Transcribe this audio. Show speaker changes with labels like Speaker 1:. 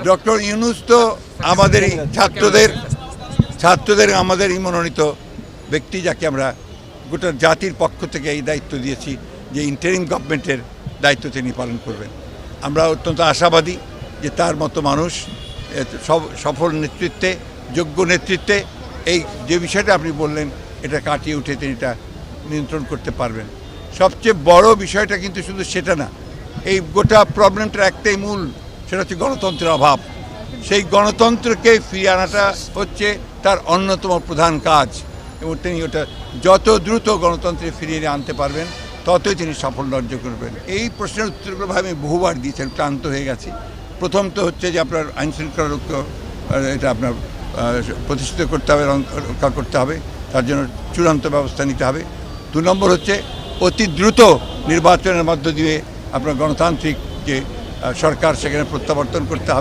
Speaker 1: Doctor Yunus তো আমাদেরই ছাত্রদের আমাদেরই মনোনীত ব্যক্তি, যাকে আমরা গোটা জাতির পক্ষ থেকে এই দায়িত্ব দিয়েছি যে ইন্টারিম গভর্নমেন্টের দায়িত্ব তিনি পালন করবেন। আমরা অত্যন্ত আশাবাদী যে তার মতো মানুষ সফল নেতৃত্বে, যোগ্য নেতৃত্বে এই যে বিষয়টা আপনি বললেন এটা কাটিয়ে উঠে তিনি এটা নিয়ন্ত্রণ করতে পারবেন। সবচেয়ে বড় বিষয়টা কিন্তু শুধু সেটা না, এই গোটা প্রবলেমটার একটাই মূল, সেটা হচ্ছে গণতন্ত্রের অভাব। সেই গণতন্ত্রকে ফিরিয়ে আনাটা হচ্ছে তার অন্যতম প্রধান কাজ, এবং তিনি ওটা যত দ্রুত গণতন্ত্রে ফিরিয়ে আনতে পারবেন ততই তিনি সাফল্য অর্জন করবেন। এই প্রশ্নের উত্তরগুলো আমি বহুবার দিয়েছি, ক্লান্ত হয়ে গেছি। প্রথম তো হচ্ছে যে আপনার আইনশৃঙ্খলা রক্ষা, এটা আপনার প্রতিষ্ঠিত করতে হবে, রক্ষা করতে হবে, তার জন্য চূড়ান্ত ব্যবস্থা নিতে হবে। 2 নম্বর হচ্ছে অতি দ্রুত নির্বাচনের মধ্য দিয়ে আপনার গণতান্ত্রিক যে সরকার সেখানে প্রত্যাবর্তন করতে হবে।